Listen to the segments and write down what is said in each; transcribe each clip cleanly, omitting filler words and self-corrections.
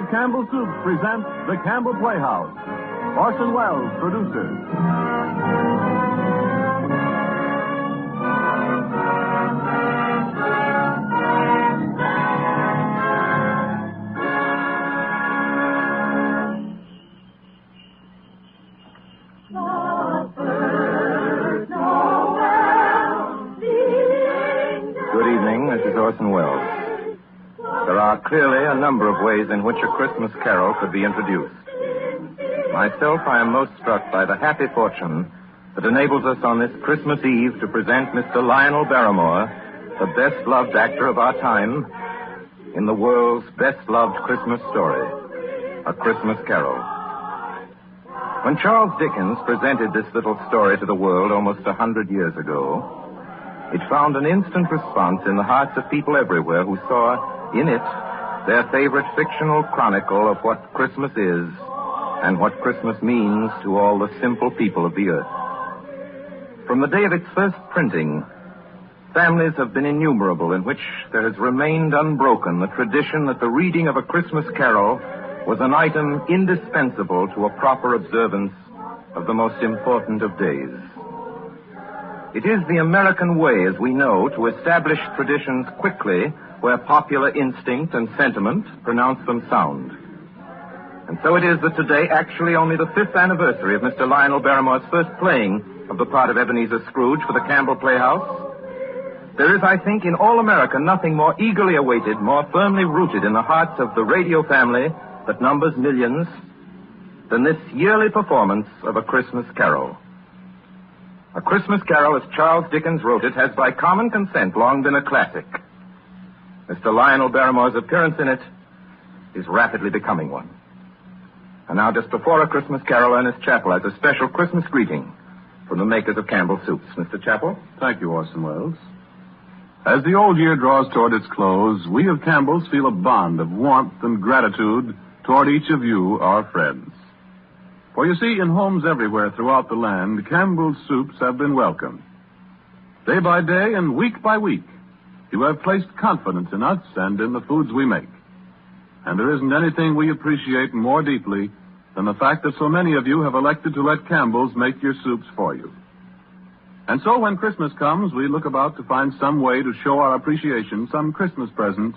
Campbell Soup presents the Campbell Playhouse. Orson Welles produces. Good evening, this is Orson Welles. There are clearly a number of ways in which a Christmas carol could be introduced. Myself, I am most struck by the happy fortune that enables us on this Christmas Eve to present Mr. Lionel Barrymore, the best-loved actor of our time, in the world's best-loved Christmas story, A Christmas Carol. When Charles Dickens presented this little story to the world almost 100 years ago, it found an instant response in the hearts of people everywhere who saw in it their favorite fictional chronicle of what Christmas is and what Christmas means to all the simple people of the earth. From the day of its first printing, families have been innumerable in which there has remained unbroken the tradition that the reading of A Christmas Carol was an item indispensable to a proper observance of the most important of days. It is the American way, as we know, to establish traditions quickly where popular instinct and sentiment pronounce them sound. And so it is that today, actually only the 5th anniversary of Mr. Lionel Barrymore's first playing of the part of Ebenezer Scrooge for the Campbell Playhouse, there is, I think, in all America nothing more eagerly awaited, more firmly rooted in the hearts of the radio family that numbers millions, than this yearly performance of A Christmas Carol. A Christmas Carol, as Charles Dickens wrote it, has by common consent long been a classic. Mr. Lionel Barrymore's appearance in it is rapidly becoming one. And now, just before A Christmas Carol, Ernest Chappell has a special Christmas greeting from the makers of Campbell Soups. Mr. Chappell? Thank you, Orson Welles. As the old year draws toward its close, we of Campbell's feel a bond of warmth and gratitude toward each of you, our friends. For you see, in homes everywhere throughout the land, Campbell's soups have been welcomed. Day by day and week by week, you have placed confidence in us and in the foods we make. And there isn't anything we appreciate more deeply than the fact that so many of you have elected to let Campbell's make your soups for you. And so when Christmas comes, we look about to find some way to show our appreciation, some Christmas present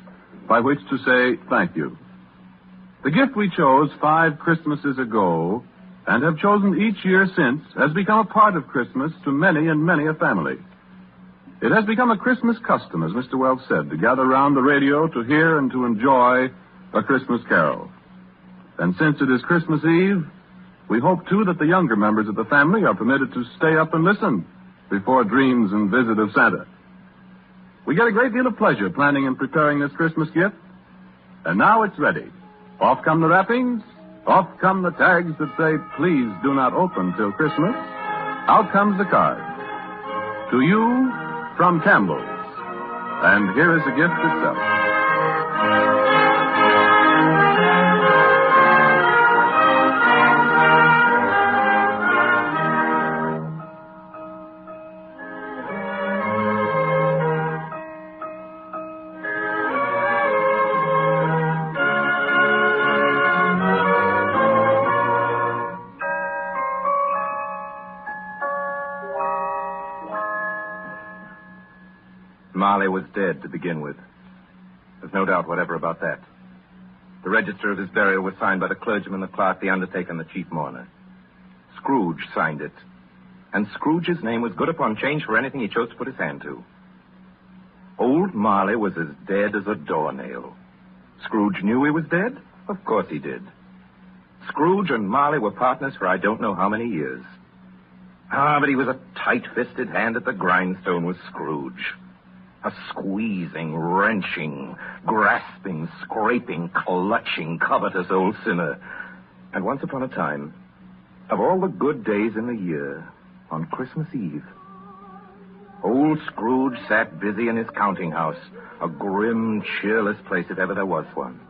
by which to say thank you. The gift we chose 5 Christmases ago and have chosen each year since has become a part of Christmas to many and many a family. It has become a Christmas custom, as Mr. Wells said, to gather around the radio to hear and to enjoy A Christmas Carol. And since it is Christmas Eve, we hope, too, that the younger members of the family are permitted to stay up and listen before dreams and visit of Santa. We get a great deal of pleasure planning and preparing this Christmas gift. And now it's ready. Off come the wrappings. Off come the tags that say, please do not open till Christmas. Out comes the card. To you, from Campbell's. And here is the gift itself. Marley was dead to begin with. There's no doubt whatever about that. The register of his burial was signed by the clergyman, the clerk, the undertaker, and the chief mourner. Scrooge signed it. And Scrooge's name was good upon change for anything he chose to put his hand to. Old Marley was as dead as a doornail. Scrooge knew he was dead? Of course he did. Scrooge and Marley were partners for I don't know how many years. But he was a tight-fisted hand at the grindstone, was Scrooge. A squeezing, wrenching, grasping, scraping, clutching, covetous old sinner. And once upon a time, of all the good days in the year, on Christmas Eve, old Scrooge sat busy in his counting house, a grim, cheerless place if ever there was one.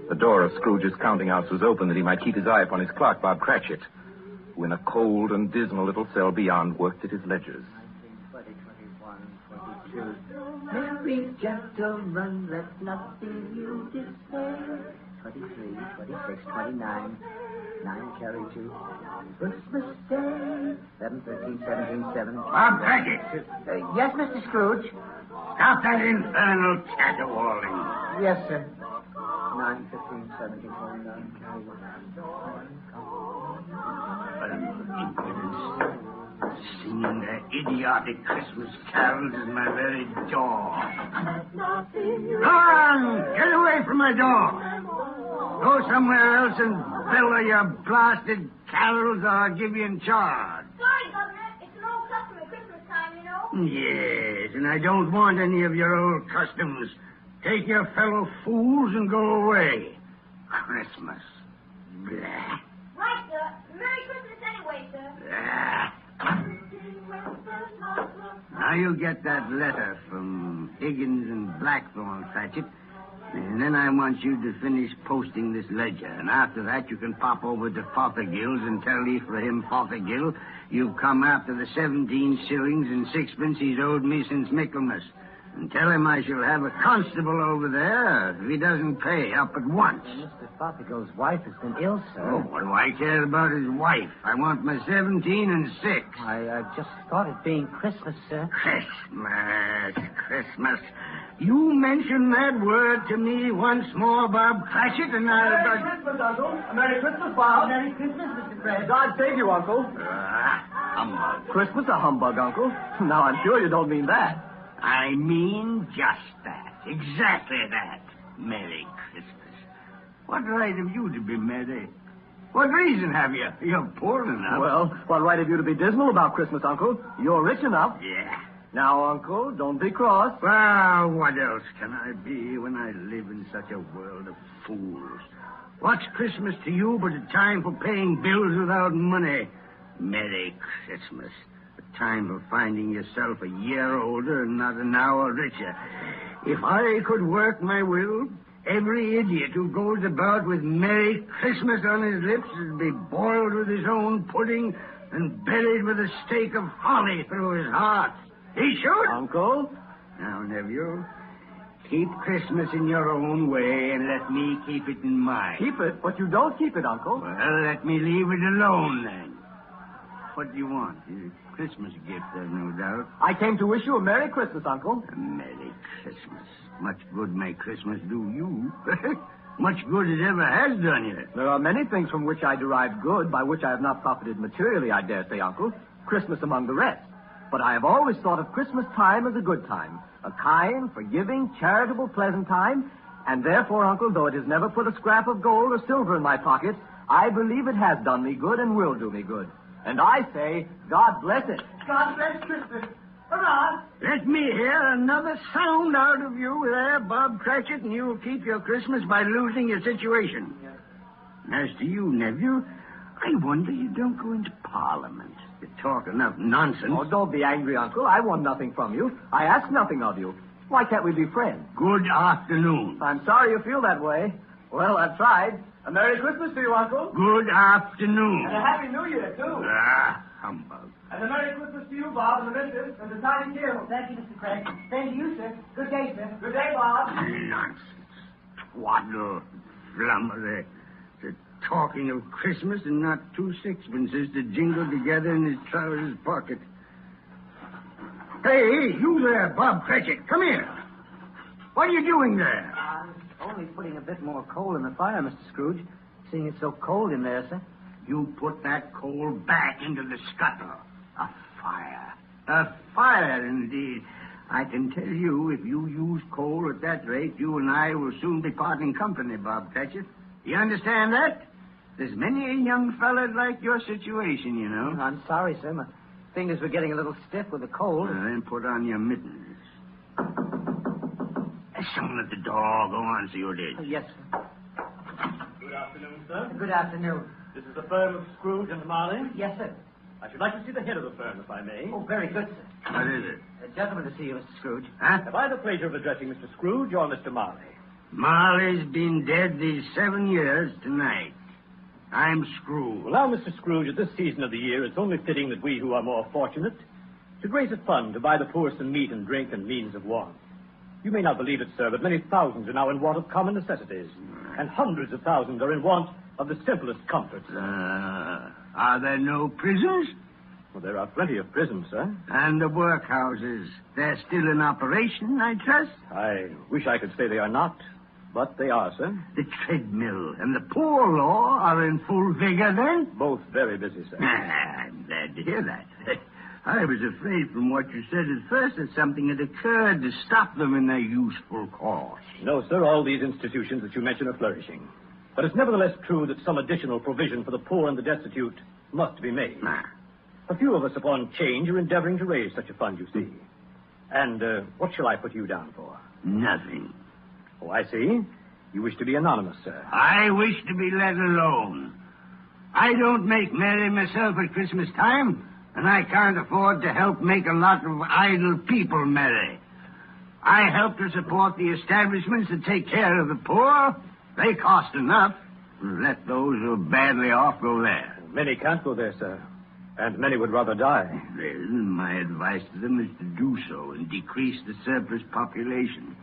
The door of Scrooge's counting house was open that he might keep his eye upon his clerk, Bob Cratchit, who in a cold and dismal little cell beyond worked at his ledgers. Merry gentlemen, let nothing you despair. 23, 26, 29. 9 carry 2. Christmas Day. 11, 13, 17, 7. Bob Cratchit. Yes, Mr. Scrooge? Stop that infernal caterwauling. Yes, sir. 9, 15, 17, 29, carry 1. Singing their idiotic Christmas carols is my very door. Go on! Get away from my door! Go somewhere else and bellow your blasted carols or I'll give you in charge. Sorry, Governor. It's an old custom at Christmas time, you know. Yes, and I don't want any of your old customs. Take your fellow fools and go away. Christmas. Blah. Right, sir. Merry Christmas anyway, sir. Blah. Now you get that letter from Higgins and Blackthorn, Cratchit, and then I want you to finish posting this ledger. And after that, you can pop over to Fothergill's and tell Ephraim Fothergill you've come after the 17 shillings and sixpence he's owed me since Michaelmas. And tell him I shall have a constable over there if he doesn't pay up at once. Mr. Fothergill's wife has been ill, sir. Oh, what do I care about his wife? I want my 17 and 6. I just thought it being Christmas, sir. Christmas. You mention that word to me once more, Bob Cratchit, and I'll... Merry Christmas, Uncle. Merry Christmas, Bob. Merry Christmas, Mr. Fred. God save you, Uncle. Humbug. Christmas a humbug, Uncle. Now, I'm sure you don't mean that. I mean just that. Exactly that. Merry Christmas. What right have you to be merry? What reason have you? You're poor enough. Well, what right have you to be dismal about Christmas, Uncle? You're rich enough. Yeah. Now, Uncle, don't be cross. Well, what else can I be when I live in such a world of fools? What's Christmas to you but a time for paying bills without money? Merry Christmas. A time for finding yourself a year older and not an hour richer. If I could work my will, every idiot who goes about with Merry Christmas on his lips would be boiled with his own pudding and buried with a stake of holly through his heart. He should. Uncle? Now, nephew, keep Christmas in your own way and let me keep it in mine. Keep it, but you don't keep it, Uncle. Well, let me leave it alone, then. What do you want? A Christmas gift, no doubt. I came to wish you a Merry Christmas, Uncle. A Merry Christmas. Much good may Christmas do you. Much good it ever has done you. There are many things from which I derive good, by which I have not profited materially, I dare say, Uncle. Christmas among the rest. But I have always thought of Christmas time as a good time. A kind, forgiving, charitable, pleasant time. And therefore, Uncle, though it has never put a scrap of gold or silver in my pocket, I believe it has done me good and will do me good. And I say, God bless it. God bless Christmas. Hurrah! Let me hear another sound out of you there, Bob Cratchit, and you'll keep your Christmas by losing your situation. As to you, nephew, I wonder you don't go into Parliament. You talk enough nonsense. Oh, don't be angry, Uncle. I want nothing from you. I ask nothing of you. Why can't we be friends? Good afternoon. I'm sorry you feel that way. Well, I've tried. A Merry Christmas to you, Uncle. Good afternoon. And a Happy New Year, too. Humbug. And a Merry Christmas to you, Bob, and the missus, and the tiny kid. Thank you, Mr. Craig. Same to you, sir. Good day, sir. Good day, Bob. Nonsense. Twaddle. Flummery. They're talking of Christmas and not 2 sixpences to jingle together in his trousers pocket. Hey, you there, Bob Cratchit. Come here. What are you doing there? Only putting a bit more coal in the fire, Mr. Scrooge. Seeing it's so cold in there, sir. You put that coal back into the scuttle. A fire. A fire, indeed. I can tell you, if you use coal at that rate, you and I will soon be parting company, Bob Cratchit. You understand that? There's many a young fella like your situation, you know. I'm sorry, sir. My fingers were getting a little stiff with the cold. Then put on your mittens. Someone at the door. Go on, see what it is. Yes, sir. Good afternoon, sir. Good afternoon. This is the firm of Scrooge and Marley. Yes, sir. I should like to see the head of the firm, if I may. Oh, very good, sir. What is it? A gentleman to see you, Mr. Scrooge. Huh? Have I the pleasure of addressing Mr. Scrooge or Mr. Marley? Marley's been dead these 7 years tonight. I'm Scrooge. Well, now, Mr. Scrooge, at this season of the year, it's only fitting that we who are more fortunate should raise a fund to buy the poor some meat and drink and means of warmth. You may not believe it, sir, but many thousands are now in want of common necessities. And hundreds of thousands are in want of the simplest comforts. Are there no prisons? Well, there are plenty of prisons, sir. And the workhouses? They're still in operation, I trust? I wish I could say they are not, but they are, sir. The treadmill and the poor law are in full vigor, then? Both very busy, sir. I'm glad to hear that. I was afraid from what you said at first that something had occurred to stop them in their useful course. No, sir, all these institutions that you mention are flourishing. But it's nevertheless true that some additional provision for the poor and the destitute must be made. A few of us upon change are endeavoring to raise such a fund, you see. And what shall I put you down for? Nothing. Oh, I see. You wish to be anonymous, sir. I wish to be let alone. I don't make merry myself at Christmas time, and I can't afford to help make a lot of idle people merry. I help to support the establishments that take care of the poor. They cost enough. Let those who are badly off go there. Many can't go there, sir. And many would rather die. Then my advice to them is to do so and decrease the surplus population.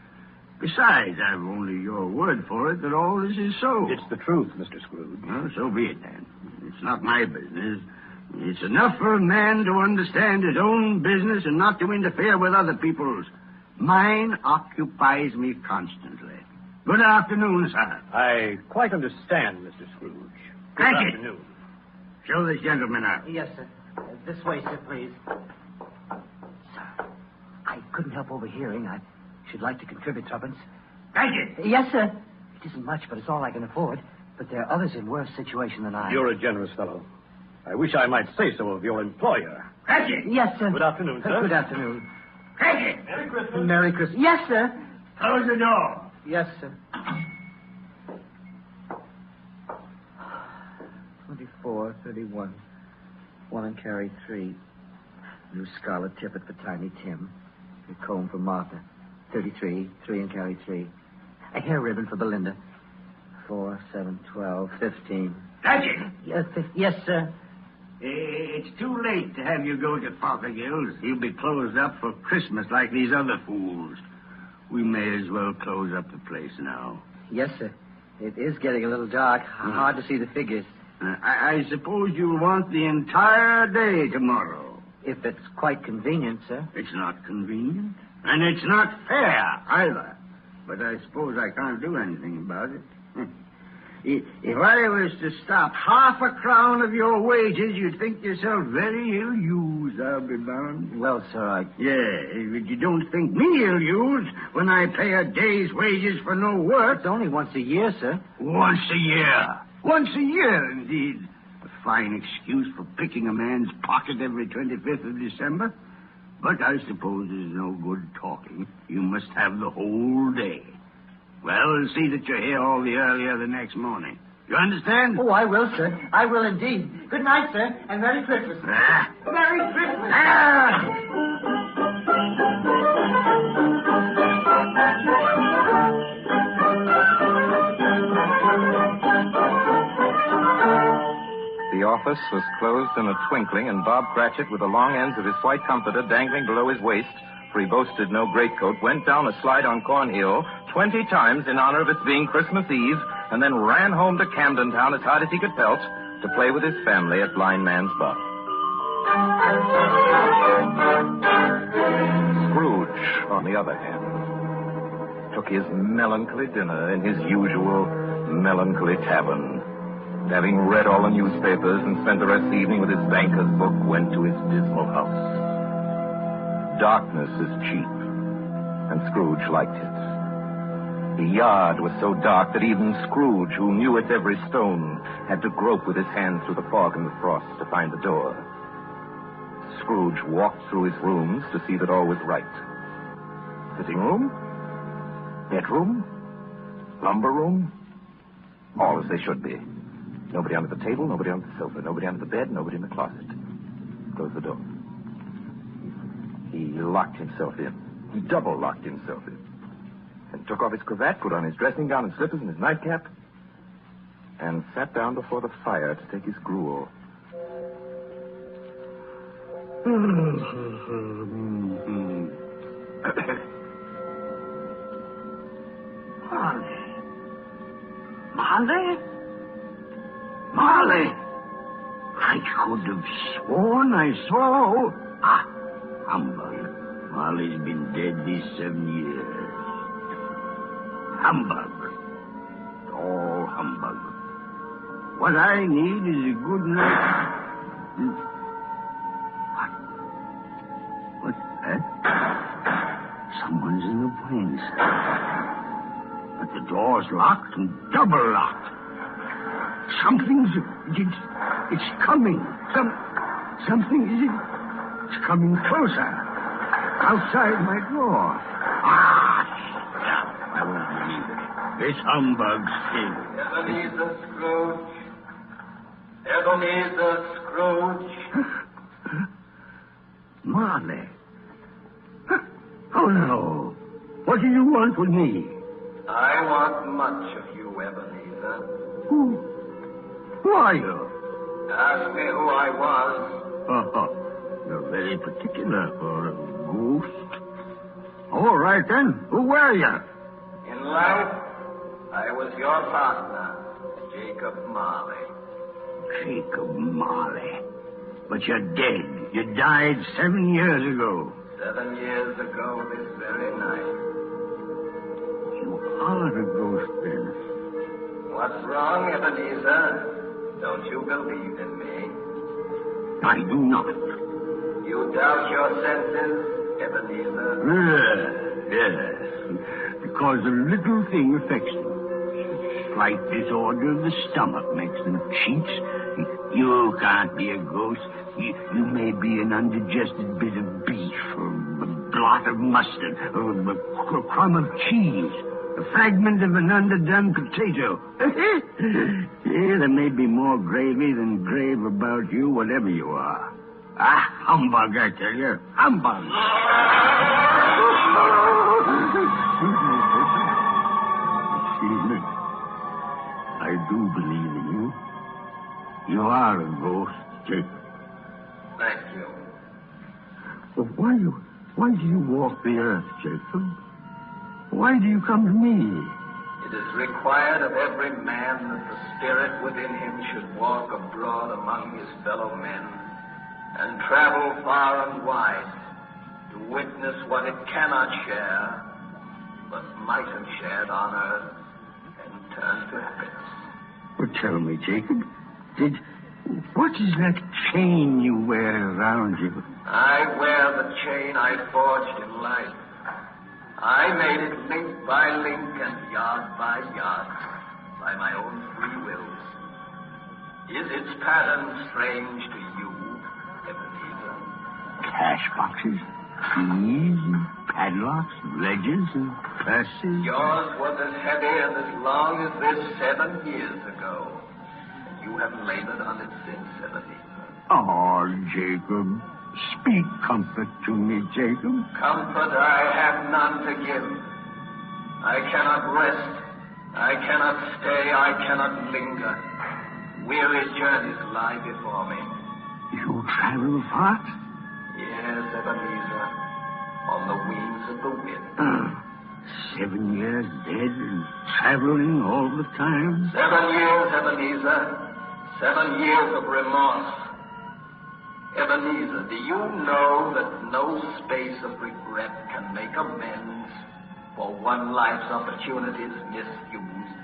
Besides, I've only your word for it that all this is so. It's the truth, Mr. Scrooge. Well, so be it, then. It's not my business. It's enough for a man to understand his own business and not to interfere with other people's. Mine occupies me constantly. Good afternoon, sir. I quite understand, Mr. Scrooge. Good Thank you. afternoon. Show this gentleman out. Yes, sir. This way, sir, please. Sir, I couldn't help overhearing. I should like to contribute tuppence. Thank you. Yes, sir. It isn't much, but it's all I can afford. But there are others in worse situation than I am. You're a generous fellow. I wish I might say so of your employer. Thank you. Yes, sir. Good afternoon, sir. Good afternoon. Thank you. Merry Christmas. Merry Christmas. Yes, sir. Close the door. Yes, sir. 24, 31. 1 and carry 3. New scarlet tippet for Tiny Tim. A comb for Martha. 33. 3 and carry 3. A hair ribbon for Belinda. 4, 7, 12, 15. Thank you. Yes, sir. It's too late to have you go to Fothergill's. He'll be closed up for Christmas like these other fools. We may as well close up the place now. Yes, sir. It is getting a little dark. Hard to see the figures. I suppose you'll want the entire day tomorrow. If it's quite convenient, sir. It's not convenient. And it's not fair, either. But I suppose I can't do anything about it. If I was to stop half a crown of your wages, you'd think yourself very ill-used, I'll be bound. Well, sir, Yeah, but you don't think me ill-used when I pay a day's wages for no work. It's only once a year, sir. Once a year. Once a year, indeed. A fine excuse for picking a man's pocket every 25th of December. But I suppose there's no good talking. You must have the whole day. Well, see that you're here all the earlier the next morning. You understand? Oh, I will, sir. I will indeed. Good night, sir, and Merry Christmas. Merry Christmas. The office was closed in a twinkling, and Bob Cratchit, with the long ends of his white comforter dangling below his waist, for he boasted no greatcoat, went down a slide on Cornhill 20 times in honor of its being Christmas Eve, and then ran home to Camden Town as hard as he could pelt to play with his family at Blind Man's Buff. Scrooge, on the other hand, took his melancholy dinner in his usual melancholy tavern. And having read all the newspapers and spent the rest of the evening with his banker's book, went to his dismal house. Darkness is cheap, and Scrooge liked it. The yard was so dark that even Scrooge, who knew its every stone, had to grope with his hands through the fog and the frost to find the door. Scrooge walked through his rooms to see that all was right. Sitting room, bedroom, lumber room, all as they should be. Nobody under the table, nobody under the sofa, nobody under the bed, nobody in the closet. Closed the door. He locked himself in. He double-locked himself in. And took off his cravat, put on his dressing gown and slippers and his nightcap, and sat down before the fire to take his gruel. Marley? Marley! I could have sworn I saw... humbug. Marley's been dead these 7 years. Humbug. All humbug. What I need is a good night. What's that? Someone's in the wings. But the door's locked and double locked. Something's... It's coming. Something is... It's coming closer. Outside my door. I won't believe it. This humbug's thing. Ebenezer Scrooge. Ebenezer Scrooge. Marley. Oh, no. What do you want with me? I want much of you, Ebenezer. Who are you? Ask me who I was. You're very particular for a ghost. All right, then. Who were you? In life, I was your partner, Jacob Marley. Jacob Marley. But you're dead. You died 7 years ago. 7 years ago this very night. You are a ghost, then. What's wrong, Ebenezer? Don't you believe in me? I do not. You doubt your senses, Ebenezer? Yes. Because a little thing affects them. Slight disorder of the stomach makes them cheats. You can't be a ghost. You may be an undigested bit of beef, or a blot of mustard, or a crumb of cheese, a fragment of an underdone potato. There may be more gravy than grave about you, whatever you are. Humbug, I tell you. Humbug. Excuse me. I do believe in you. You are a ghost, Jacob. Thank you. But why do you walk the earth, Jacob? Why do you come to me? It is required of every man that the spirit within him should walk abroad among his fellow men and travel far and wide to witness what it cannot share, but might have shared on earth and turned to happiness. Well, tell me, Jacob, what is that chain you wear around you? I wear the chain I forged in life. I made it link by link and yard by yard by my own free will. Is its pattern strange to you, Ebenezer? Cash boxes, keys, padlocks, ledgers, and purses. Yours was as heavy and as long as this 7 years ago. You have labored on it since, Ebenezer. Oh, Jacob. Speak comfort to me, Jacob. Comfort I have none to give. I cannot rest. I cannot stay. I cannot linger. Weary journeys lie before me. You travel far? Yes, Ebenezer. On the wings of the wind. 7 years dead and traveling all the time? 7 years, Ebenezer. 7 years of remorse. Ebenezer, do you know that no space of regret can make amends for one life's opportunities misused?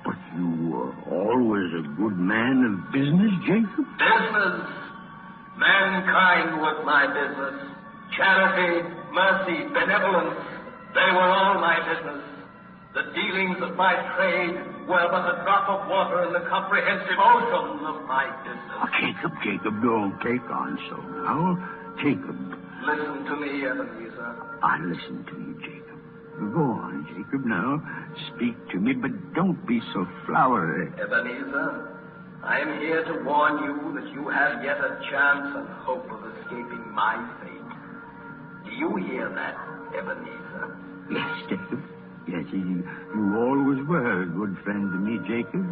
But you were always a good man of business, Jacob. Business? Mankind was my business. Charity, mercy, benevolence, they were all my business. The dealings of my trade were but a drop of water in the comprehensive ocean of my business. Oh, Jacob, don't take on so now. Jacob. Listen to me, Ebenezer. I listen to you, Jacob. Go on, Jacob, now. Speak to me, but don't be so flowery. Ebenezer, I am here to warn you that you have yet a chance and hope of escaping my fate. Do you hear that, Ebenezer? Yes, Jacob. Yes, you always were a good friend to me, Jacob.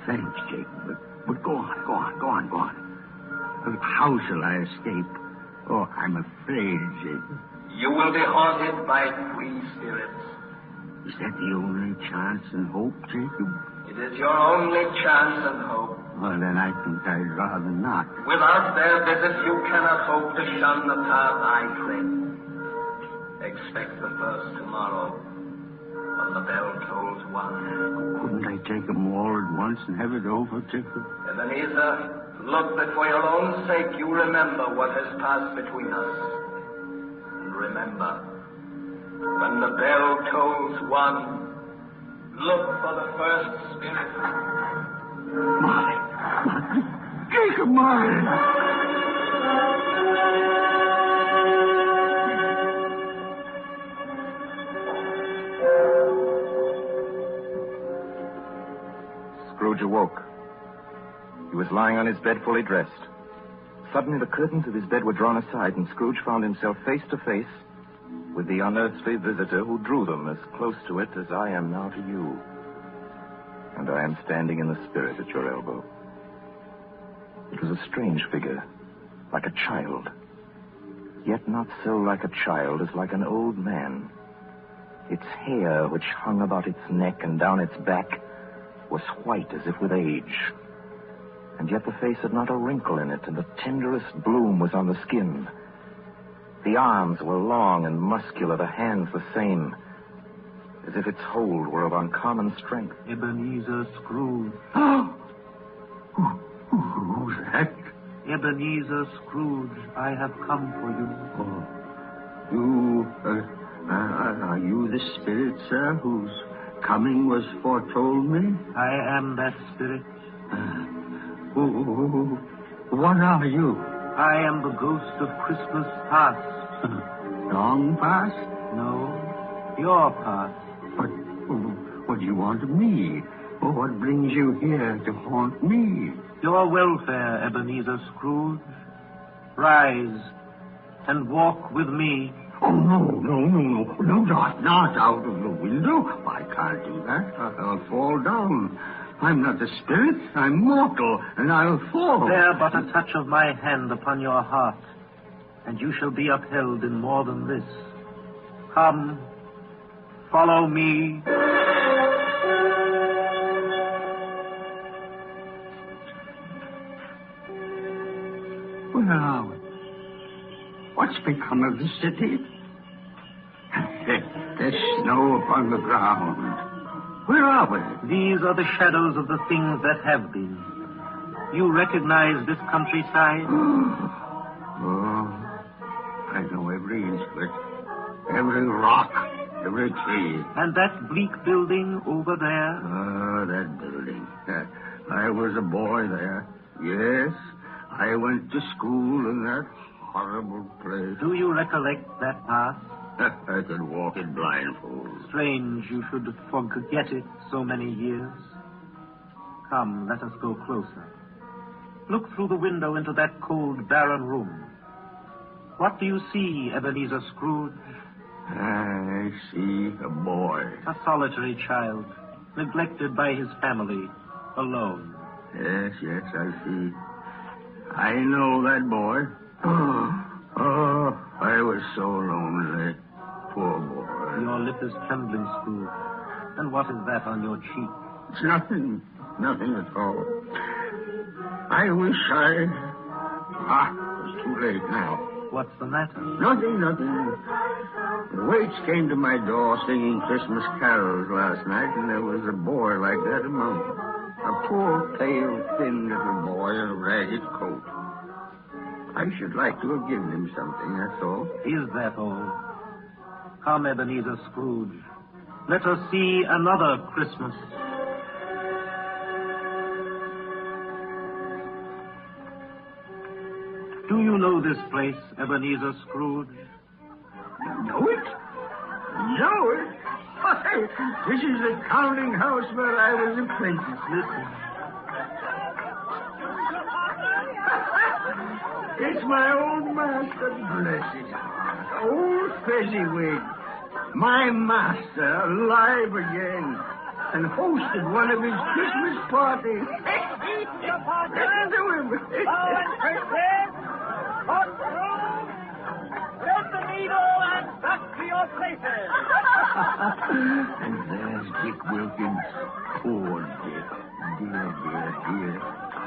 Thanks, Jacob. But go on. How shall I escape? Oh, I'm afraid, Jacob. You will be haunted by free spirits. Is that the only chance and hope, Jacob? It It is your only chance and hope. Well, then I think I'd rather not. Without their visit, you cannot hope to shun the path I tread. Expect the first tomorrow, when the bell tolls 1. Couldn't I take them all at once and have it over, Tickle? Ebenezer, look that for your own sake you remember what has passed between us. And remember, when the bell tolls 1, look for the first spirit. Molly! Jacob, Molly! Scrooge awoke. He was lying on his bed fully dressed. Suddenly the curtains of his bed were drawn aside, and Scrooge found himself face to face with the unearthly visitor who drew them as close to it as I am now to you. And I am standing in the spirit at your elbow. It was a strange figure, like a child. Yet not so like a child as like an old man. Its hair, which hung about its neck and down its back, was white as if with age. And yet the face had not a wrinkle in it, and the tenderest bloom was on the skin. The arms were long and muscular, the hands the same, as if its hold were of uncommon strength. Ebenezer Scrooge. Who's that? Ebenezer Scrooge, I have come for you. Are you the spirit, sir, whose coming was foretold me? I am that spirit. What are you? I am the ghost of Christmas past. Long past? No, your past. But what do you want of me? What brings you here to haunt me? Your welfare, Ebenezer Scrooge. Rise and walk with me. Oh, no, not out of the window. I can't do that. I'll fall down. I'm not a spirit. I'm mortal, and I'll fall. There but a touch of my hand upon your heart, and you shall be upheld in more than this. Come, follow me. Where are we? What's become of the city? There's snow upon the ground. Where are we? These are the shadows of the things that have been. You recognize this countryside? Oh, I know every inch of it. Every rock, every tree. And that bleak building over there? Ah, that building. I was a boy there. Yes, I went to school in that horrible place. Do you recollect that past? I could walk it blindfold. Strange you should forget it so many years. Come, let us go closer. Look through the window into that cold, barren room. What do you see, Ebenezer Scrooge? I see a boy. A solitary child, neglected by his family, alone. Yes, I see. I know that boy. Oh, I was so lonely. Poor boy. Your lip is trembling, Scrooge. And what is that on your cheek? It's nothing at all. I wish it's too late now. What's the matter? Nothing. The waits came to my door singing Christmas carols last night, and there was a boy like that among them. A poor, pale, thin little boy in a ragged coat. I should like to have given him something, that's all. Is that all? Come, Ebenezer Scrooge. Let us see another Christmas. Do you know this place, Ebenezer Scrooge? Know it? Why, this is the counting house where I was apprentice. Listen. It's my old master, bless his heart. Old Fezziwig. My master, alive again. And hosted one of his Christmas parties. Listen to him. Get the needle and back to your places. And there's Dick Wilkins. Poor Dick. dear.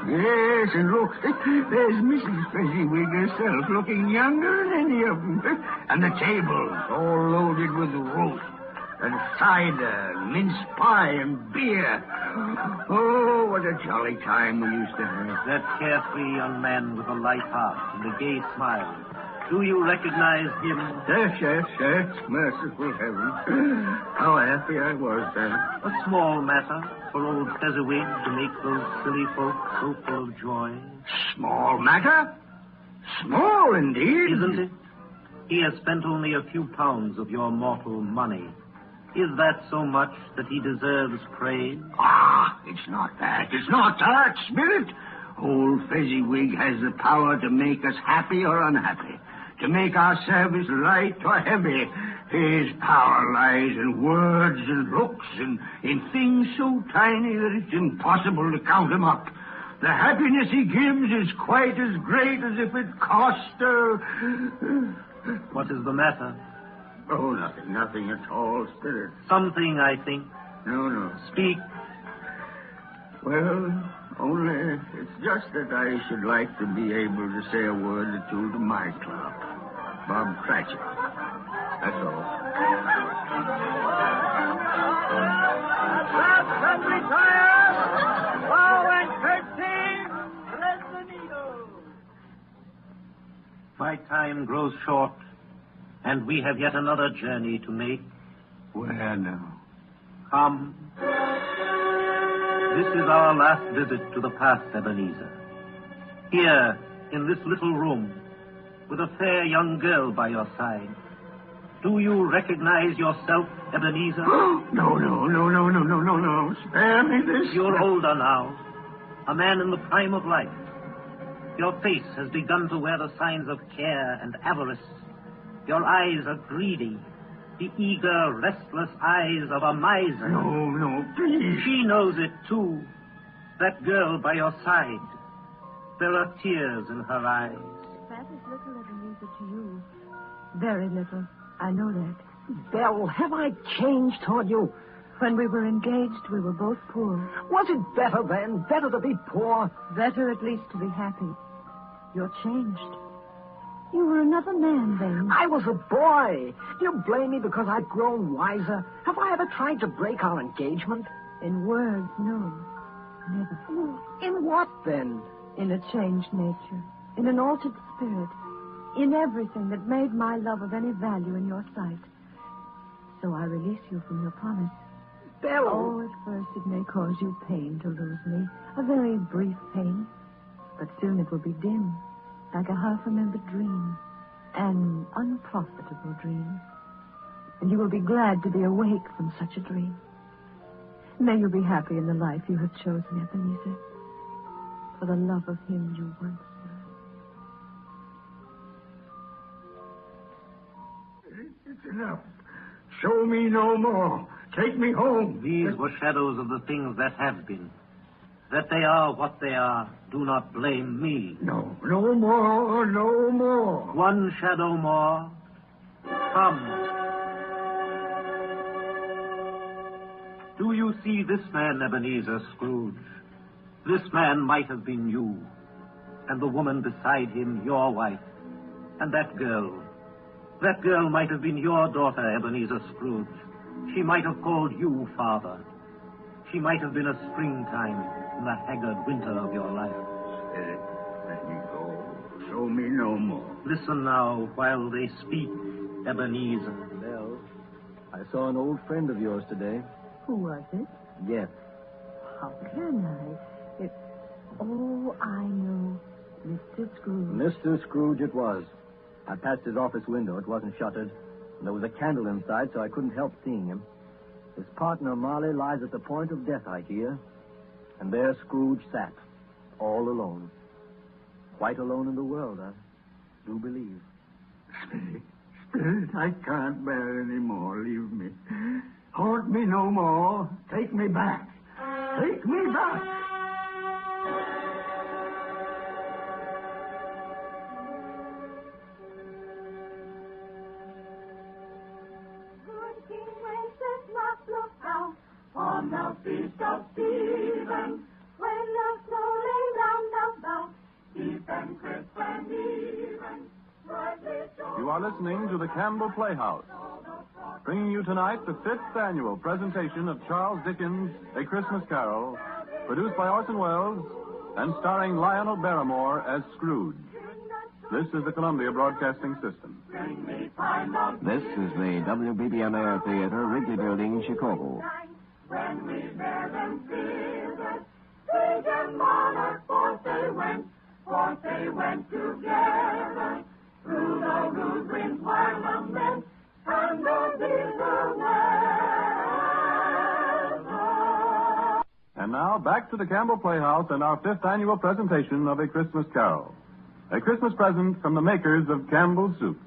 Yes, and look, there's Mrs. Fezziwig herself, looking younger than any of them. And the table's all loaded with roast, and cider, mince pie, and beer. Oh, what a jolly time we used to have. That carefree young man with a light heart and a gay smile. Do you recognize him? Yes. Merciful heaven. How happy I was then. A small matter for old Fezziwig to make those silly folk so full of joy. Small matter? Small indeed. Isn't it? He has spent only a few pounds of your mortal money. Is that so much that he deserves praise? It's not that, Spirit. Old Fezziwig has the power to make us happy or unhappy, to make our service light or heavy. His power lies in words and looks and in things so tiny that it's impossible to count them up. The happiness he gives is quite as great as if it cost What is the matter? Oh, nothing at all, Spirit. Something, I think. No. Speak. Well, only it's just that I should like to be able to say a word or two to my clerk, Bob Cratchit. That's all. Let's retire. Bow and curtsy. Thread the needle. My time grows short, and we have yet another journey to make. Where now? Come. This is our last visit to the past, Ebenezer. Here, in this little room, with a fair young girl by your side. Do you recognize yourself, Ebenezer? No. Spare me this. You're older now, a man in the prime of life. Your face has begun to wear the signs of care and avarice. Your eyes are greedy, the eager, restless eyes of a miser. No, please. She knows it, too. That girl by your side. There are tears in her eyes. That is little, Ebenezer, to you. Very little. I know that. Belle, have I changed toward you? When we were engaged, we were both poor. Was it better then? Better to be poor? Better at least to be happy. You're changed. You were another man then. I was a boy. Do you blame me because I've grown wiser? Have I ever tried to break our engagement? In words, no. Never. In what, then? In a changed nature. In an altered spirit. In everything that made my love of any value in your sight. So I release you from your promise. Belle. Oh, at first it may cause you pain to lose me. A very brief pain. But soon it will be dim. Like a half-remembered dream. An unprofitable dream. And you will be glad to be awake from such a dream. May you be happy in the life you have chosen, Ebenezer. For the love of him you once loved. It's enough. Show me no more. Take me home. These were shadows of the things that have been. That they are what they are. Do not blame me. No more. One shadow more. Come. Do you see this man, Ebenezer Scrooge? This man might have been you. And the woman beside him, your wife. And that girl. That girl might have been your daughter, Ebenezer Scrooge. She might have called you father. She might have been a springtime in the haggard winter of your life. Spirit, let me go. Show me no more. Listen now while they speak, Ebenezer. Belle, I saw an old friend of yours today. Who was it? Yes. How can I? Oh, I know. Mr. Scrooge. Mr. Scrooge it was. I passed his office window. It wasn't shuttered. And there was a candle inside, so I couldn't help seeing him. His partner, Molly, lies at the point of death, I hear. And there Scrooge sat, all alone. Quite alone in the world, I do believe. Spirit, I can't bear any more. Leave me. Haunt me no more. Take me back. Take me back. On the feast of Stephen, You are listening to the Campbell Playhouse, bringing you tonight the 5th annual presentation of Charles Dickens' A Christmas Carol, produced by Orson Welles and starring Lionel Barrymore as Scrooge. This is the Columbia Broadcasting System. This is the WBBM Air Theater, Wrigley Building, Chicago. When we bear them thither, sing and monarch, forth they went together, through the rude green parliament, and the bitter weather. And now, back to the Campbell Playhouse and our 5th annual presentation of A Christmas Carol. A Christmas present from the makers of Campbell's Soups.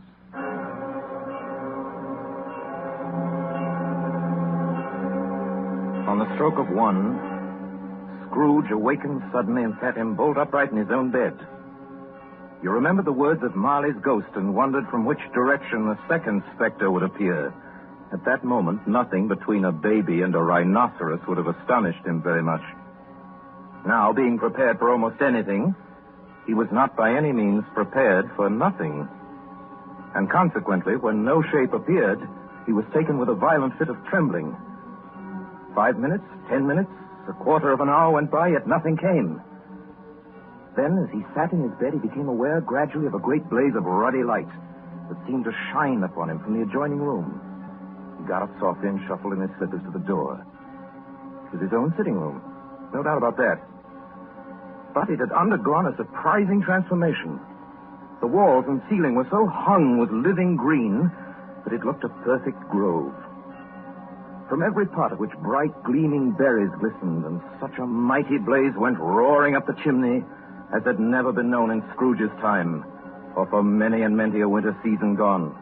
On the stroke of 1, Scrooge awakened suddenly and sat him bolt upright in his own bed. You remembered the words of Marley's ghost and wondered from which direction the second specter would appear. At that moment, nothing between a baby and a rhinoceros would have astonished him very much. Now, being prepared for almost anything, he was not by any means prepared for nothing. And consequently, when no shape appeared, he was taken with a violent fit of trembling. 5 minutes, 10 minutes, a quarter of an hour went by, yet nothing came. Then, as he sat in his bed, he became aware gradually of a great blaze of ruddy light that seemed to shine upon him from the adjoining room. He got up softly and shuffled in his slippers to the door. It was his own sitting room, no doubt about that. But it had undergone a surprising transformation. The walls and ceiling were so hung with living green that it looked a perfect grove. From every part of which bright, gleaming berries glistened, and such a mighty blaze went roaring up the chimney as had never been known in Scrooge's time, or for many and many a winter season gone.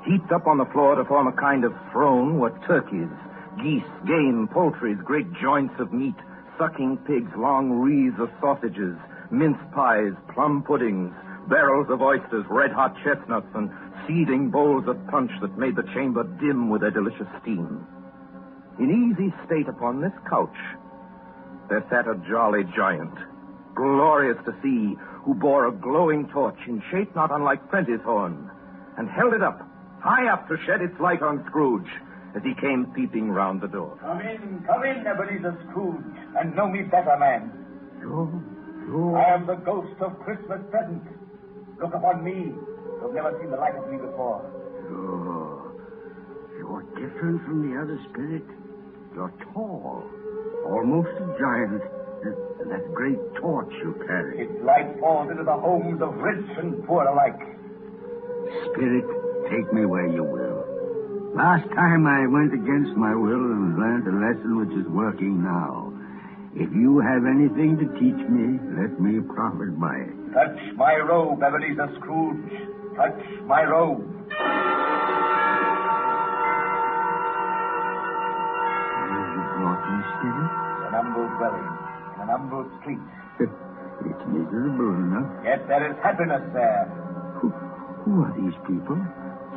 Heaped up on the floor to form a kind of throne were turkeys, geese, game, poultries, great joints of meat, sucking pigs, long wreaths of sausages, mince pies, plum puddings, barrels of oysters, red-hot chestnuts, and seething bowls of punch that made the chamber dim with their delicious steam. In easy state upon this couch, there sat a jolly giant, glorious to see, who bore a glowing torch in shape not unlike Prentice horn, and held it up, high up to shed its light on Scrooge as he came peeping round the door. Come in, Ebenezer Scrooge, and know me better, man. You? I am the ghost of Christmas present. Look upon me. You've never seen the like of me before. You're different from the other spirit. You're tall, almost a giant. And that great torch you carry. Its light falls into the homes of rich and poor alike. Spirit, take me where you will. Last time I went against my will and learned a lesson which is working now. If you have anything to teach me, let me profit by it. Touch my robe, Ebenezer Scrooge. Touch my robe. You brought me, Spirit? An humble dwelling in an humble street. It's miserable enough. Yet there is happiness there. Who are these people?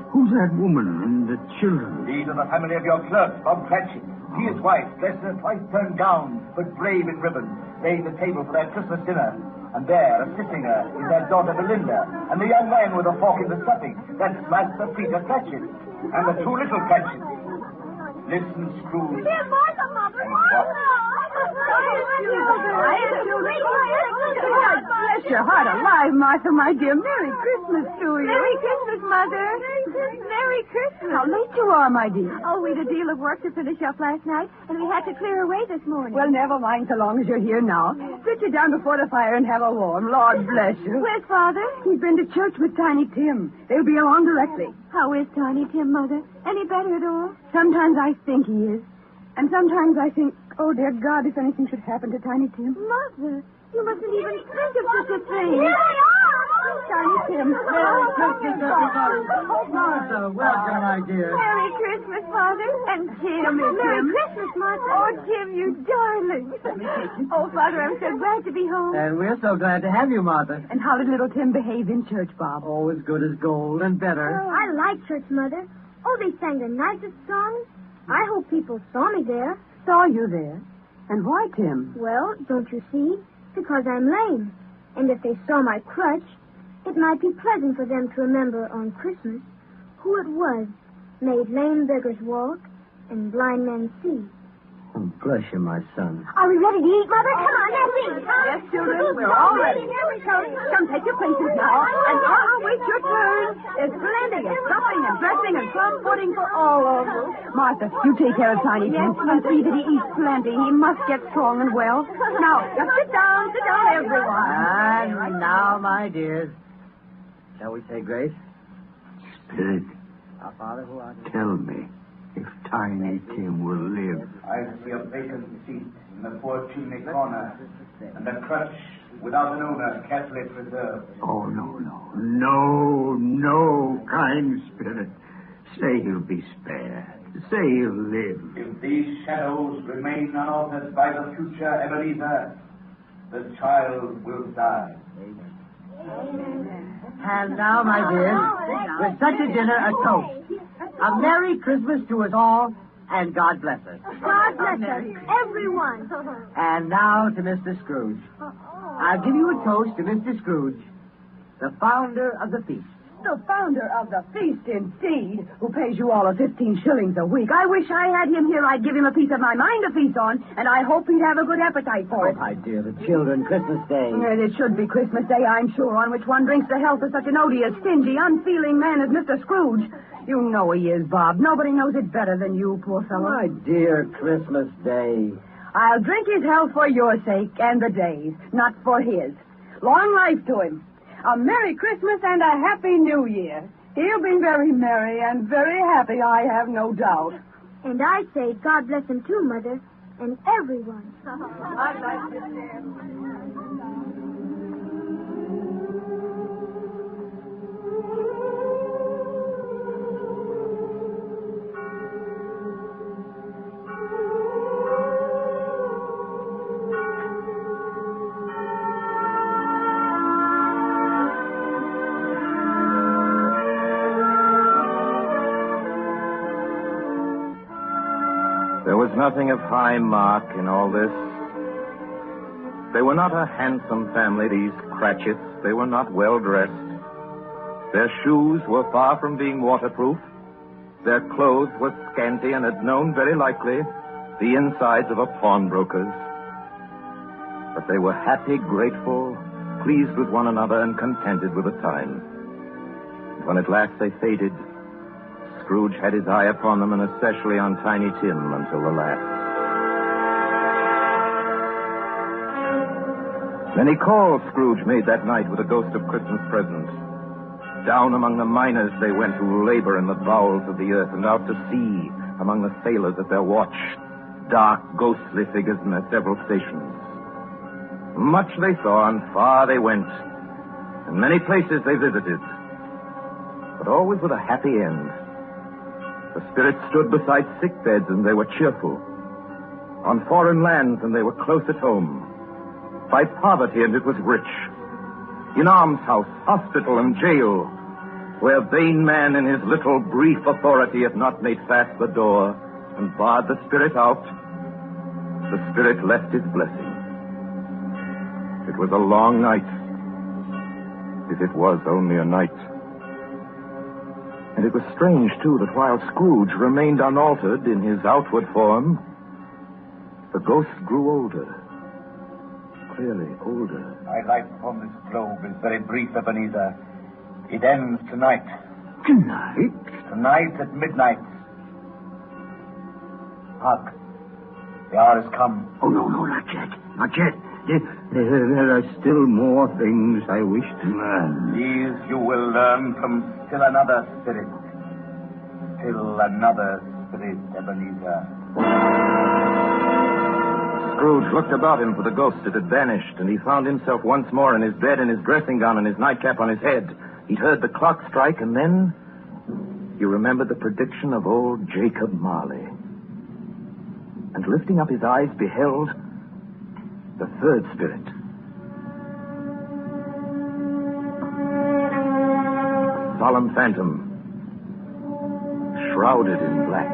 Who's that woman and the children? These are the family of your clerk, Bob Cratchit. He is white, dressed in a twice-turned gown, but brave in ribbons, laid the table for their Christmas dinner. And there, assisting her, is their daughter Belinda, and the young man with a fork in the stuffing. That's Master Peter Cratchit, and the two little Cratchits. Listen, Scrooge. Dear Martha, Mother. Bless your heart alive, Martha, my dear. Merry Christmas to you. Merry Christmas, Mother. Merry Christmas. How late you are, my dear. Oh, we'd a deal of work to finish up last night, and we had to clear away this morning. Well, never mind so long as you're here now. Sit you down before the fire and have a warm. Lord bless you. Where's Father? He's been to church with Tiny Tim. They'll be along directly. How is Tiny Tim, Mother? Any better at all? Sometimes I think he is. And sometimes I think, oh, dear God, if anything should happen to Tiny Tim. Mother, you mustn't even think of such a thing. Here they are! Tiny Tim. Merry Christmas, everybody. Martha, welcome, my dear. Merry Christmas, Father. And Tim. Merry Christmas, Martha. Oh, Tim, you darling. Oh, Father, I'm so glad to be home. And we're so glad to have you, Martha. And how did little Tim behave in church, Bob? Oh, as good as gold and better. Oh, I like church, Mother. Oh, they sang the nicest songs. I hope people saw me there. Saw you there? And why, Tim? Well, don't you see? Because I'm lame. And if they saw my crutch, It might be pleasant for them to remember on Christmas who it was made lame beggars walk and blind men see. Oh, bless you, my son. Are we ready to eat, Mother? Come on, let's eat, huh? Yes, children, we're all ready. Here we go. Come, take your places now. And wait your turn. There's plenty of stuffing and dressing and plum pudding for all of you. Martha, you take care of Tiny Tim and see that he eats plenty. He must get strong and well. Now, just sit down, everyone. And now, my dears, shall we say grace? Spirit, Our Father who art in tell me if Tiny Tim will live. I see a vacant seat in the poor chimney corner, and a crutch without an owner carefully preserved. Oh, no, kind spirit. Say he'll be spared. Say he'll live. If these shadows remain unaltered by the future Ebenezer, the child will die. And now, my dears, with such a dinner, a toast. A Merry Christmas to us all, and God bless us. God bless us, everyone. And now to Mr. Scrooge. I'll give you a toast to Mr. Scrooge, the founder of the feast. The founder of the feast, indeed, who pays you all 15 shillings a week. I wish I had him here. I'd give him a piece of my mind to feast on, and I hope he'd have a good appetite for it. My dear, the children, Christmas Day. It should be Christmas Day, I'm sure, on which one drinks the health of such an odious, stingy, unfeeling man as Mr. Scrooge. You know he is, Bob. Nobody knows it better than you, poor fellow. My dear, Christmas Day. I'll drink his health for your sake and the day's, not for his. Long life to him. A Merry Christmas and a Happy New Year. He'll be very merry and very happy, I have no doubt. And I say God bless him too, Mother, and everyone. I'd like to There was nothing of high mark in all this. They were not a handsome family, these Cratchits. They were not well dressed. Their shoes were far from being waterproof. Their clothes were scanty and had known, very likely, the insides of a pawnbroker's. But they were happy, grateful, pleased with one another, and contented with the time. And when at last they faded, Scrooge had his eye upon them, and especially on Tiny Tim, until the last. Many calls Scrooge made that night with a ghost of Christmas presents. Down among the miners they went who labor in the bowels of the earth, and out to sea among the sailors at their watch, dark, ghostly figures in their several stations. Much they saw, and far they went, and many places they visited, but always with a happy end. The spirits stood beside sick beds, and they were cheerful. On foreign lands, and they were close at home. By poverty, and it was rich. In almshouse, hospital, and jail, where vain man in his little brief authority had not made fast the door and barred the spirit out, the spirit left his blessing. It was a long night, if it was only a night. And it was strange, too, that while Scrooge remained unaltered in his outward form, the ghost grew older. Clearly older. My life upon this globe is very brief, Ebenezer. It ends tonight. Tonight? Tonight at midnight. Hark. The hour has come. Oh, no, not yet. Not yet. There are still more things I wish to learn. These you will learn from still another spirit. Still another spirit, Ebenezer. Scrooge looked about him for the ghost. It had vanished, and he found himself once more in his bed in his dressing gown and his nightcap on his head. He heard the clock strike, and then he remembered the prediction of old Jacob Marley. And lifting up his eyes, beheld the third spirit. A solemn phantom, shrouded in black,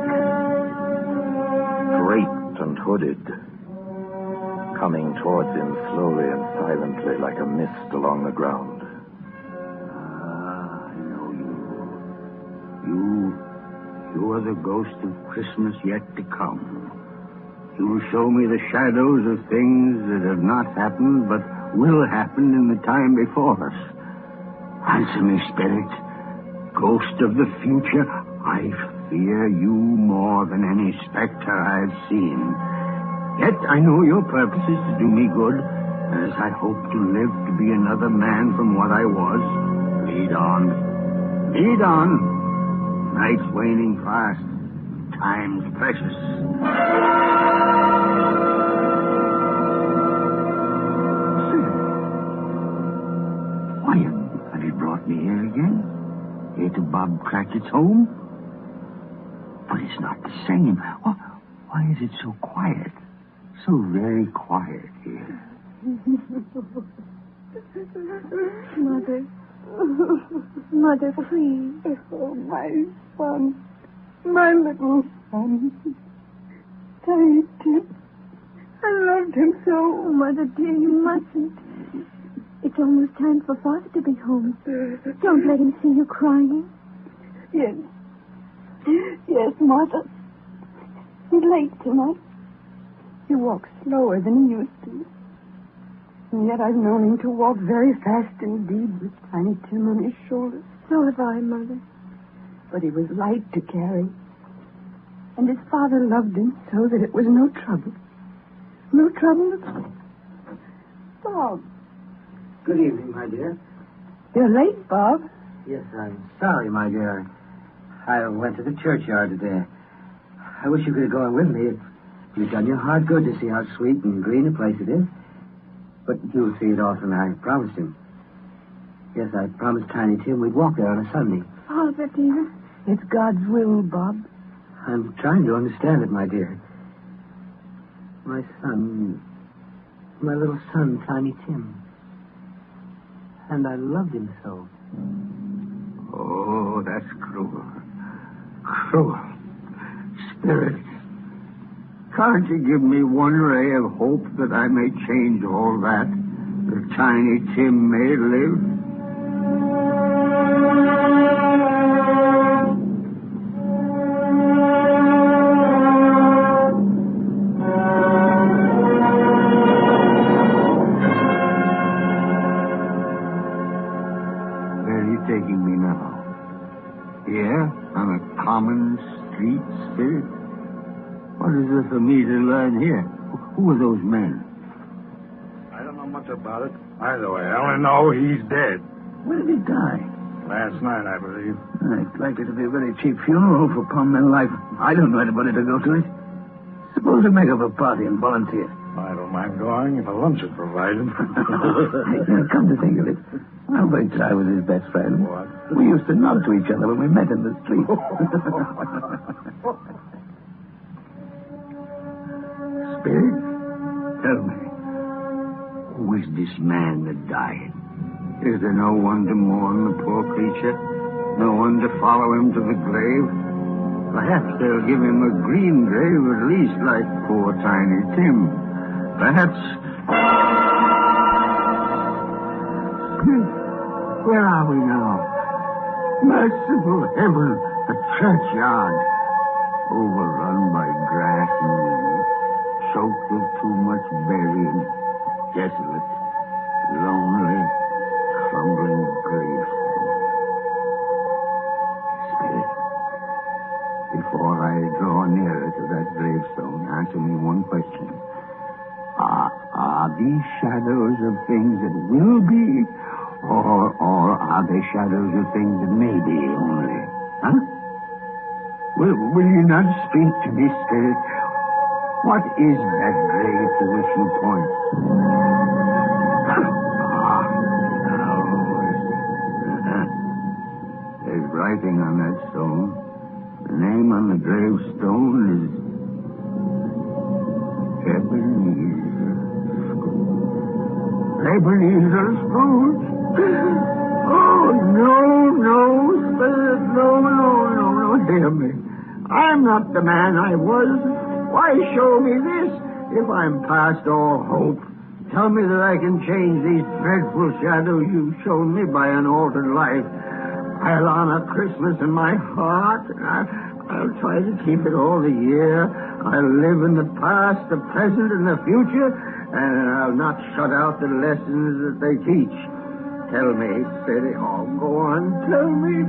draped and hooded, coming towards him slowly and silently like a mist along the ground. for the ghost of Christmas yet to come. You will show me the shadows of things that have not happened, but will happen in the time before us. Answer me, spirit. Ghost of the future, I fear you more than any specter I've seen. Yet I know your purpose is to do me good, and as I hope to live to be another man from what I was, lead on. Lead on. Night's waning fast. Time's precious. Why have you brought me here again? Here to Bob Cratchit's home? But it's not the same. Why is it so quiet? So very quiet here. Mother. Mother, please. Oh, my son. My little son. Tiny Tim. I loved him so. Oh, Mother, dear, you mustn't. It's almost time for Father to be home. Don't let him see you crying. Yes. Yes, Mother. He's late tonight. He walks slower than he used to. And yet I've known him to walk very fast indeed with Tiny Tim on his shoulders. So have I, Mother. But he was light to carry. And his father loved him so that it was no trouble. No trouble at all. Bob. Good evening, my dear. You're late, Bob. Yes, I'm sorry, my dear. I went to the churchyard today. I wish you could have gone with me. You've done your heart good to see how sweet and green a place it is. But you'll see it often, I promised him. Yes, I promised Tiny Tim we'd walk there on a Sunday. Father, dear. It's God's will, Bob. I'm trying to understand it, my dear. My son, my little son, Tiny Tim. And I loved him so. Oh, that's cruel. Cruel. Spirit, can't you give me one ray of hope that I may change all that Tiny Tim may live? Where are you taking me now? Here, on a common street, Spirit? What is there for me to learn here? Who are those men? I don't know much about it. Either way, I only know he's dead. When did he die? Last night, I believe. It's likely to be a very cheap funeral for common men like. I don't know anybody to go to it. Suppose we make up a party and volunteer. I don't mind going if a lunch is provided. Come to think of it, Albert tried with his best friend. What? We used to nod to each other when we met in the street. Spirit, tell me, who is this man that died? Is there no one to mourn the poor creature? No one to follow him to the grave? Perhaps they'll give him a green grave at least, like poor Tiny Tim. Perhaps... Where are we now? Merciful heaven, a churchyard. Overrun by grass and weeds, choked with too much burying, desolate, lonely, crumbling gravestones. Spirit, before I draw nearer to that gravestone, answer me one question. Are these shadows of things that will be, or are they shadows of things that may be only? Huh? Will you not speak to me, Spirit? What is that grave to which you point? There's writing on that stone. The name on the gravestone is Ebenezer Scrooge. Ebenezer Scrooge? Oh, no, Spirit, no, hear me. I'm not the man I was. Why show me this if I'm past all hope? Tell me that I can change these dreadful shadows you've shown me by an altered life. I'll honor Christmas in my heart. I'll try to keep it all the year. I'll live in the past, the present, and the future, and I'll not shut out the lessons that they teach. Tell me, Spirit. Oh, go on. Tell me.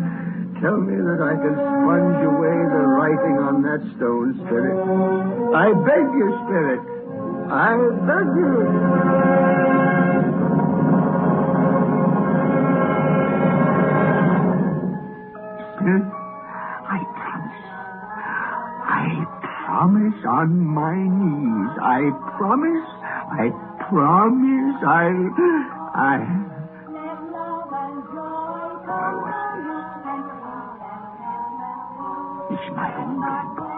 Tell me that I can sponge away the writing on that stone, Spirit. I beg you, Spirit. I beg you. Spirit, I promise on my knees. I promise It's my own bed, boy.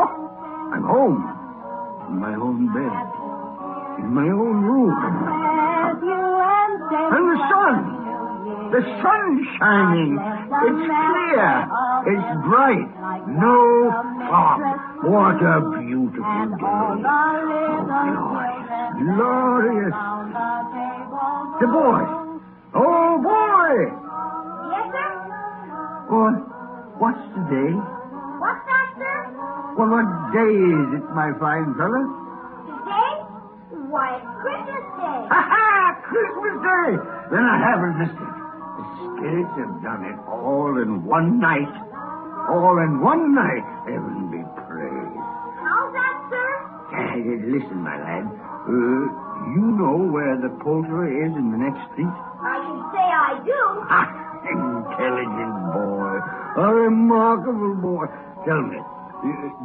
Oh, I'm home. In my own bed. In my own room. And the sun. The sun's shining. It's clear. It's bright. No fog. What a beautiful day. Oh, glorious. The boy. Oh, boy. Yes, sir? What's today? What's that, sir? Well, what day is it, my fine fella? Today? Why, it's Christmas Day. Ha-ha! Christmas Day! Then I haven't missed it. The spirits have done it all in one night. All in one night. Heaven be praised. How's that, sir? Listen, my lad. You know where the poulterer is in the next street? I can say I do. Ha! Intelligent boy. A remarkable boy. Tell me,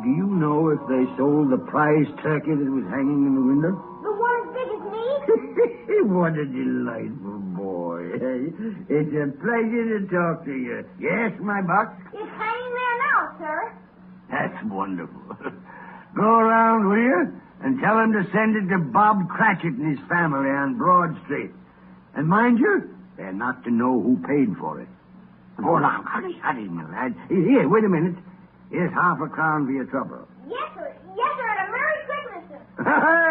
do you know if they sold the prize turkey that was hanging in the window? The one as big as me? What a delightful boy. It's a pleasure to talk to you. Yes, my buck? It's hanging there now, sir. That's wonderful. Go around, will you? And tell him to send it to Bob Cratchit and his family on Broad Street. And mind you, they're not to know who paid for it. Oh, now, honey, my lad. Here, wait a minute. Here's $1/2 for your trouble. Yes, sir. Yes, sir. And a Merry Christmas, sir.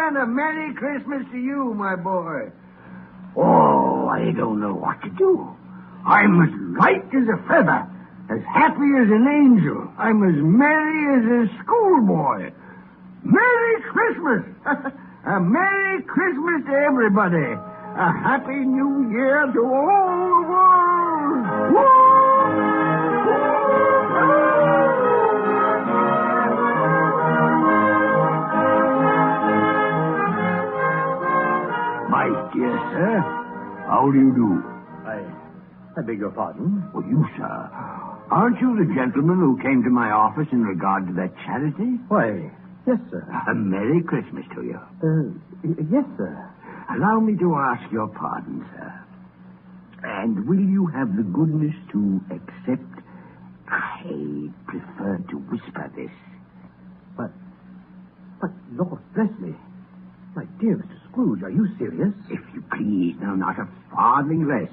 And a Merry Christmas to you, my boy. Oh, I don't know what to do. I'm as light as a feather, as happy as an angel. I'm as merry as a schoolboy. Merry Christmas! A Merry Christmas to everybody. A Happy New Year to all the world. Woo! My dear sir, how do you do? I beg your pardon? Well, you, sir, aren't you the gentleman who came to my office in regard to that charity? Why, yes, sir. A Merry Christmas to you. Yes, sir. Allow me to ask your pardon, sir. And will you have the goodness to accept? I prefer to whisper this. But, Lord bless me. My dear Mr. Scrooge, are you serious? If you please, now, not a farthing less.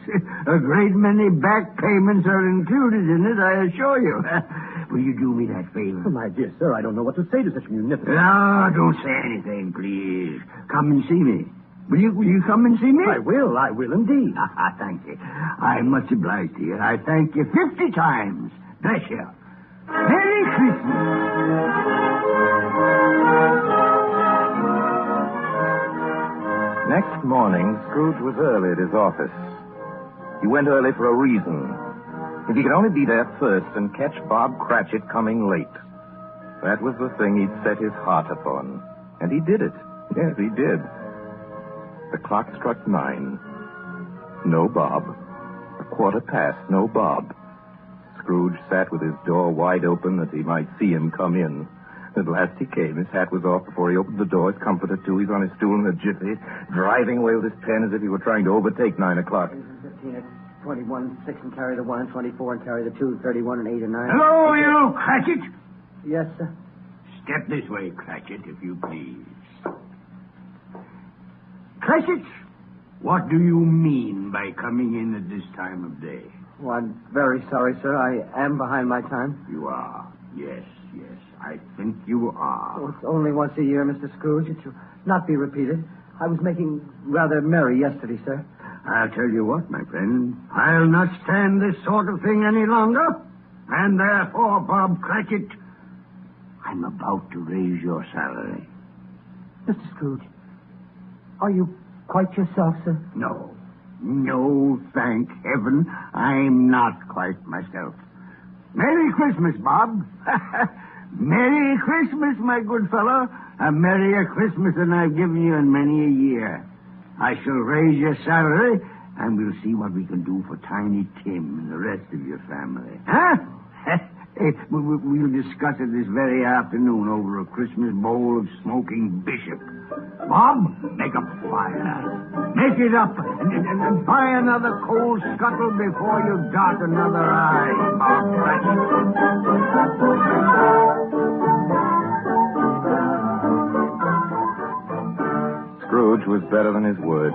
A great many back payments are included in it, I assure you. Will you do me that favor? Oh, my dear sir, I don't know what to say to such munificence. No, don't say anything, please. Come and see me. Will you come and see me? I will indeed. Thank you. I'm much obliged to you. I thank you 50 times. Bless you. Merry Christmas. Next morning, Scrooge was early at his office. He went early for a reason. If he could only be there first and catch Bob Cratchit coming late. That was the thing he'd set his heart upon. And he did it. Yes, he did. The clock struck 9. No Bob. 1:15, no Bob. Scrooge sat with his door wide open that he might see him come in. At last he came. His hat was off before he opened the door. His comforter, too. He's on his stool in a jiffy, driving away with his pen as if he were trying to overtake 9 o'clock. 15 at 21, 6 and carry the 1, and 24 and carry the 2, 31 and 8 and 9. Hello, you, Cratchit. Yes, sir. Step this way, Cratchit, if you please. Cratchit, what do you mean by coming in at this time of day? Oh, I'm very sorry, sir. I am behind my time. You are. Yes. I think you are. Oh, it's only once a year, Mr. Scrooge. It shall not be repeated. I was making rather merry yesterday, sir. I'll tell you what, my friend. I'll not stand this sort of thing any longer. And therefore, Bob Cratchit, I'm about to raise your salary. Mr. Scrooge, are you quite yourself, sir? No. No, thank heaven, I'm not quite myself. Merry Christmas, Bob. Merry Christmas, my good fellow. A merrier Christmas than I've given you in many a year. I shall raise your salary, and we'll see what we can do for Tiny Tim and the rest of your family. Huh? We'll discuss it this very afternoon over a Christmas bowl of smoking bishop. Bob, make a fire. Make it up and buy another coal scuttle before you dot another I, Bob Cratchit. Scrooge was better than his word.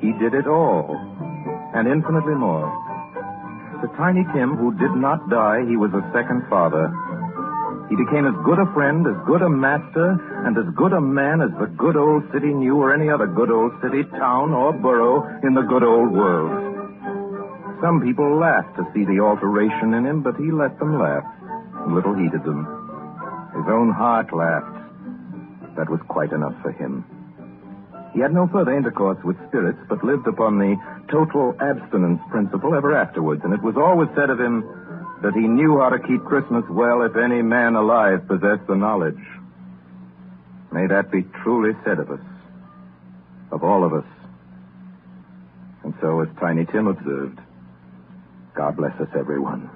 He did it all, and infinitely more. To Tiny Tim, who did not die, he was a second father. He became as good a friend, as good a master, and as good a man as the good old city knew, or any other good old city, town, or borough in the good old world. Some people laughed to see the alteration in him, but he let them laugh. Little heeded them. His own heart laughed. That was quite enough for him. He had no further intercourse with spirits, but lived upon the total abstinence principle ever afterwards, and it was always said of him that he knew how to keep Christmas well if any man alive possessed the knowledge. May that be truly said of us, of all of us. And so, as Tiny Tim observed, God bless us, everyone.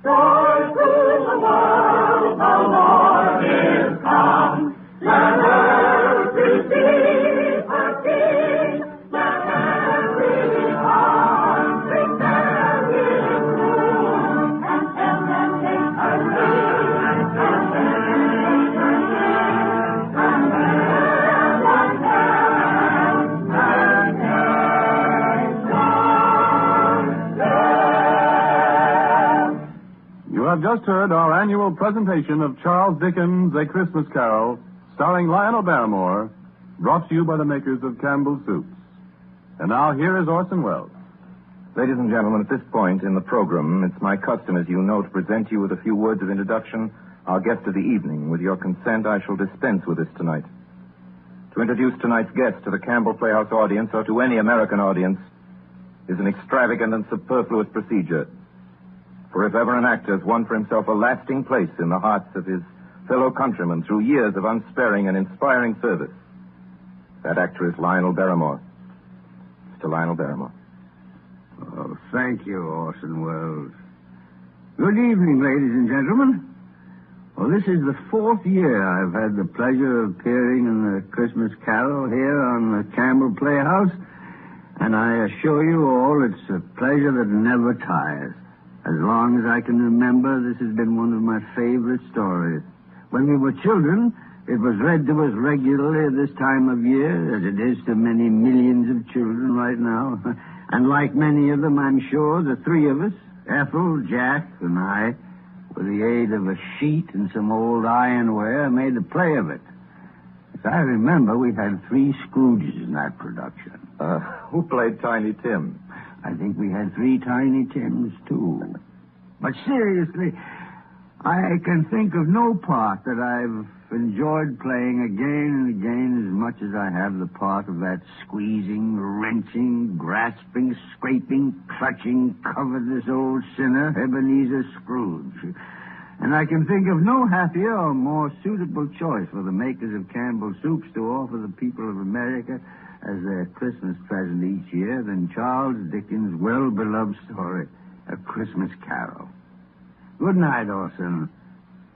Joy to the world, the Lord is come. Let earth receive her King. Let every heart sing merry tune. And tell them take her leave and tell them You have just heard our annual presentation of Charles Dickens' A Christmas Carol, starring Lionel Barrymore, brought to you by the makers of Campbell Soups. And now here is Orson Welles. Ladies and gentlemen, at this point in the program, it's my custom, as you know, to present you with a few words of introduction, our guest of the evening. With your consent, I shall dispense with this tonight. To introduce tonight's guest to the Campbell Playhouse audience, or to any American audience, is an extravagant and superfluous procedure. For if ever an actor has won for himself a lasting place in the hearts of his fellow countrymen through years of unsparing and inspiring service, that actor is Lionel Barrymore. Mr. Lionel Barrymore. Oh, thank you, Orson Welles. Good evening, ladies and gentlemen. Well, this is the fourth year I've had the pleasure of appearing in the Christmas Carol here on the Campbell Playhouse, and I assure you all it's a pleasure that never tires. As long as I can remember, this has been one of my favorite stories. When we were children, it was read to us regularly at this time of year, as it is to many millions of children right now. And like many of them, I'm sure, the three of us, Ethel, Jack, and I, with the aid of a sheet and some old ironware, made a play of it. As I remember, we had 3 Scrooges in that production. Who played Tiny Tim? I think we had 3 Tiny Tims, too. But seriously, I can think of no part that I've enjoyed playing again and again as much as I have the part of that squeezing, wrenching, grasping, scraping, clutching, covetous old sinner, Ebenezer Scrooge. And I can think of no happier or more suitable choice for the makers of Campbell Soups to offer the people of America as their Christmas present each year than Charles Dickens' well-beloved story, A Christmas Carol. Good night, Orson.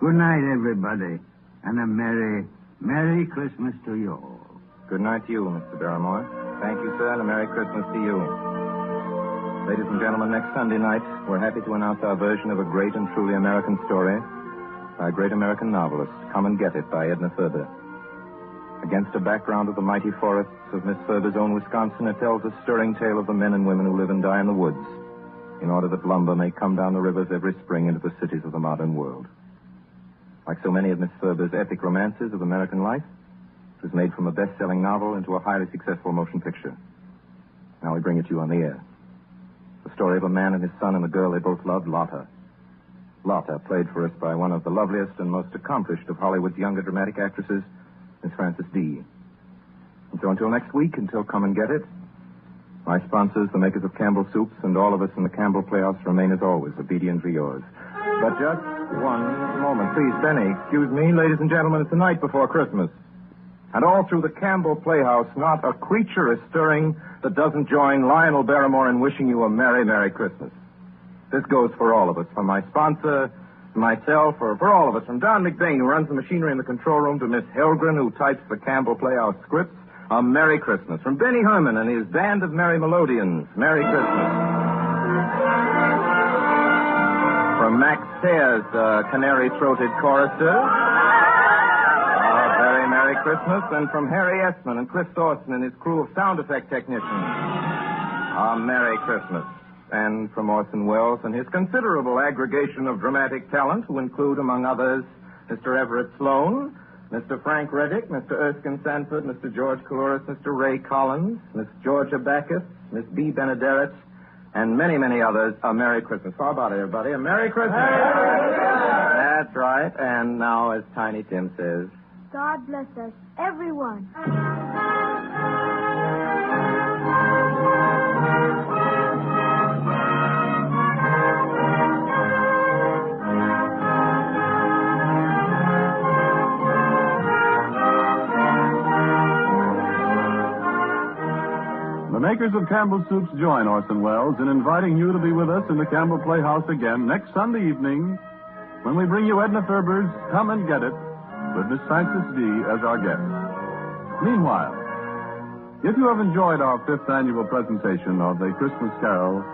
Good night, everybody. And a Merry, Merry Christmas to you all. Good night to you, Mr. Barrymore. Thank you, sir, and a Merry Christmas to you. Ladies and gentlemen, next Sunday night, we're happy to announce our version of a great and truly American story by a great American novelist, Come and Get It, by Edna Ferber. Against a background of the mighty forests of Miss Ferber's own Wisconsin, it tells a stirring tale of the men and women who live and die in the woods in order that lumber may come down the rivers every spring into the cities of the modern world. Like so many of Miss Ferber's epic romances of American life, it was made from a best-selling novel into a highly successful motion picture. Now we bring it to you on the air. The story of a man and his son and the girl they both loved, Lotta. Lotta, played for us by one of the loveliest and most accomplished of Hollywood's younger dramatic actresses, Miss Frances D. And so until next week, until Come and Get It, my sponsors, the makers of Campbell Soups, and all of us in the Campbell Playhouse remain as always obediently yours. But just one moment. Please, Benny, excuse me. Ladies and gentlemen, it's the night before Christmas. And all through the Campbell Playhouse, not a creature is stirring that doesn't join Lionel Barrymore in wishing you a Merry, Merry Christmas. This goes for all of us, from my sponsor, myself, or for all of us, from Don McBain, who runs the machinery in the control room, to Miss Helgren, who types the Campbell Playhouse scripts. A Merry Christmas. From Benny Herman and his band of Merry Melodians, Merry Christmas. From Max Sayers, canary-throated chorister, a very Merry Christmas. And from Harry Essman and Cliff Thorson and his crew of sound effect technicians, a Merry Christmas. And from Orson Welles and his considerable aggregation of dramatic talent, who include, among others, Mr. Everett Sloane, Mr. Frank Reddick, Mr. Erskine Sanford, Mr. George Coulouris, Mr. Ray Collins, Miss Georgia Backus, Miss B. Benederet, and many, many others, a Merry Christmas. How about it, everybody? A Merry Christmas. That's right. And now, as Tiny Tim says, God bless us, everyone. The makers of Campbell Soups join Orson Welles in inviting you to be with us in the Campbell Playhouse again next Sunday evening when we bring you Edna Ferber's Come and Get It with Miss Frances D. as our guest. Meanwhile, if you have enjoyed our 5th annual presentation of A Christmas Carol,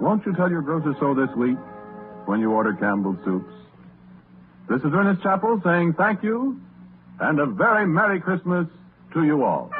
won't you tell your grocer so this week when you order Campbell Soups? This is Ernest Chappell saying thank you and a very Merry Christmas to you all.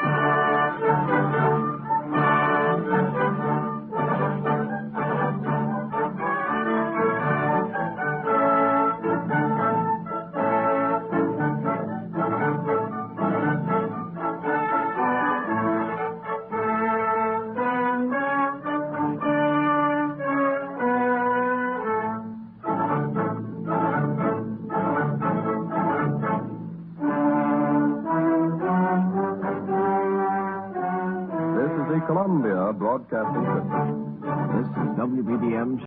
Columbia Broadcasting System. This is WBBM